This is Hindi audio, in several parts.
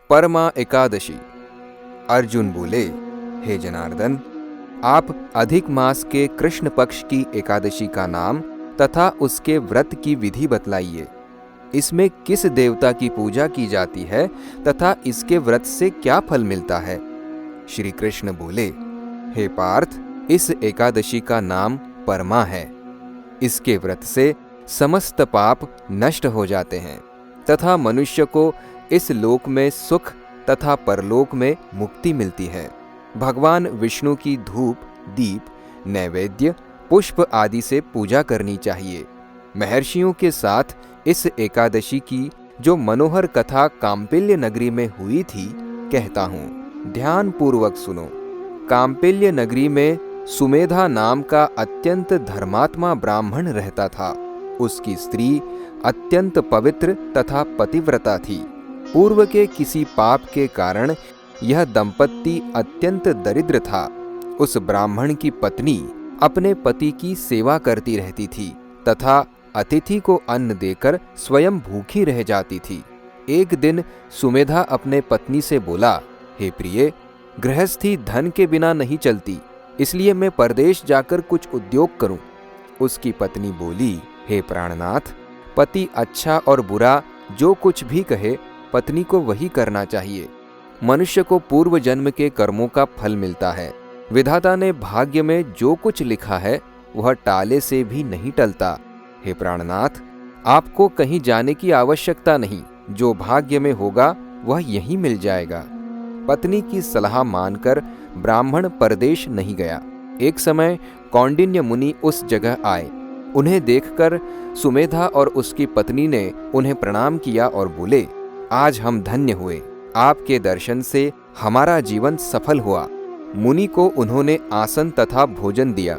परमा एकादशी। अर्जुन बोले, हे जनार्दन, आप अधिक मास के कृष्ण पक्ष की एकादशी का नाम तथा उसके व्रत की विधि बतलाइए। इसमें किस देवता की पूजा की जाती है तथा इसके व्रत से क्या फल मिलता है? श्री कृष्ण बोले, हे पार्थ, इस एकादशी का नाम परमा है। इसके व्रत से समस्त पाप नष्ट हो जाते हैं तथा मनुष्य को इस लोक में सुख तथा परलोक में मुक्ति मिलती है। भगवान विष्णु की धूप, दीप, नैवेद्य, पुष्प आदि से पूजा करनी चाहिए। महर्षियों के साथ इस एकादशी की जो मनोहर कथा काम्पिल्य नगरी में हुई थी, कहता हूँ, ध्यान पूर्वक सुनो। काम्पिल्य नगरी में सुमेधा नाम का अत्यंत धर्मात्मा ब्राह्मण रहता था। उसकी स्त्री अत्यंत पवित्र तथा पतिव्रता थी। पूर्व के किसी पाप के कारण यह दंपत्ति अत्यंत दरिद्र था। उस ब्राह्मण की पत्नी अपने पति की सेवा करती रहती थी तथा अतिथि को अन्न देकर स्वयं भूखी रह जाती थी। एक दिन सुमेधा अपने पत्नी से बोला, हे प्रिय, गृहस्थी धन के बिना नहीं चलती, इसलिए मैं परदेश जाकर कुछ उद्योग करूं। उसकी पत्नी बोली, हे प्राणनाथ, पति अच्छा और बुरा जो कुछ भी कहे, पत्नी को वही करना चाहिए। मनुष्य को पूर्व जन्म के कर्मों का फल मिलता है। विधाता ने भाग्य में जो कुछ लिखा है वह टाले से भी नहीं टलता। हे प्राणनाथ, आपको कहीं जाने की आवश्यकता नहीं। जो भाग्य में होगा वह यहीं मिल जाएगा। पत्नी की सलाह मानकर ब्राह्मण परदेश नहीं गया। एक समय कौंडिन्य मुनि उस जगह आए। उन्हें देखकर सुमेधा और उसकी पत्नी ने उन्हें प्रणाम किया और बोले, आज हम धन्य हुए। आपके दर्शन से हमारा जीवन सफल हुआ। मुनि को उन्होंने आसन तथा भोजन दिया।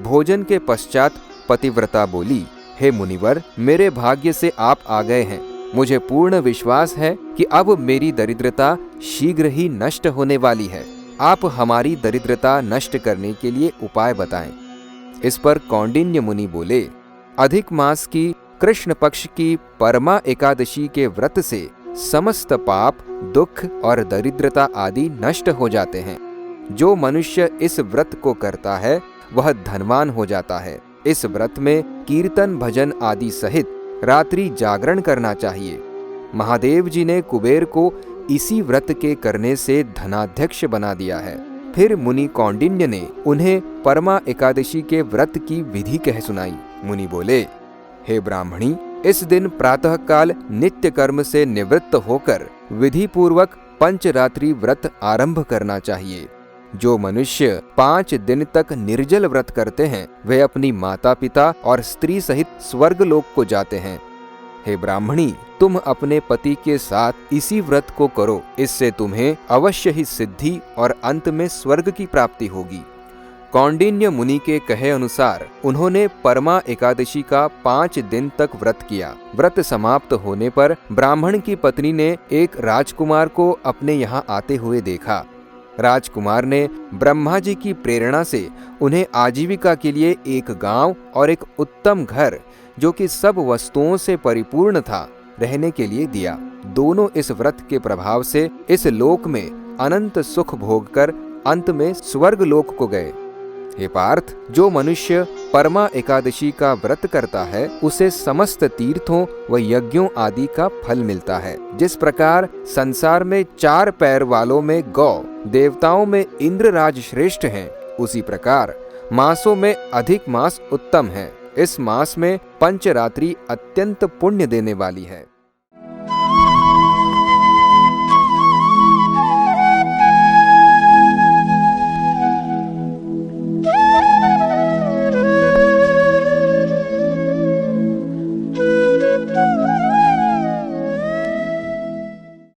भोजन के पश्चात पतिव्रता बोली, हे मुनिवर, मेरे भाग्य से आप आ गए हैं। मुझे पूर्ण विश्वास है कि अब मेरी दरिद्रता शीघ्र ही नष्ट होने वाली है। आप हमारी दरिद्रता नष्ट करने के लिए उपाय बताएं। इस पर कौंडिन्य मुनि बोले, अधिक मास की कृष्ण पक्ष की परमा एकादशी के व्रत से समस्त पाप, दुख और दरिद्रता आदि नष्ट हो जाते हैं। जो मनुष्य इस व्रत को करता है वह धनवान हो जाता है। इस व्रत में कीर्तन, भजन आदि सहित रात्रि जागरण करना चाहिए। महादेव जी ने कुबेर को इसी व्रत के करने से धनाध्यक्ष बना दिया है। फिर मुनि कौंडिन्य ने उन्हें परमा एकादशी के व्रत की विधि कह सुनाई। मुनि बोले, हे ब्राह्मणी, इस दिन प्रातः काल नित्य कर्म से निवृत्त होकर विधि पूर्वक पंचरात्रि व्रत आरंभ करना चाहिए। जो मनुष्य 5 दिन तक निर्जल व्रत करते हैं वे अपनी माता पिता और स्त्री सहित स्वर्ग लोक को जाते हैं। हे ब्राह्मणी, तुम अपने पति के साथ इसी व्रत को करो। इससे तुम्हें अवश्य ही सिद्धि और अंत में स्वर्ग की प्राप्ति होगी। कौंडिन्य मुनि के कहे अनुसार उन्होंने परमा एकादशी का 5 दिन तक व्रत किया। व्रत समाप्त होने पर ब्राह्मण की पत्नी ने एक राजकुमार को अपने यहाँ आते हुए देखा। राजकुमार ने ब्रह्मा जी की प्रेरणा से उन्हें आजीविका के लिए एक गांव और एक उत्तम घर, जो कि सब वस्तुओं से परिपूर्ण था, रहने के लिए दिया। दोनों इस व्रत के प्रभाव से इस लोक में अनंत सुख भोगकर अंत में स्वर्ग लोक को गए। हे पार्थ, जो मनुष्य परमा एकादशी का व्रत करता है उसे समस्त तीर्थों व यज्ञों आदि का फल मिलता है। जिस प्रकार संसार में 4 पैर वालों में गौ, देवताओं में इंद्रराज श्रेष्ठ हैं, उसी प्रकार मासों में अधिक मास उत्तम है। इस मास में पंचरात्रि अत्यंत पुण्य देने वाली है।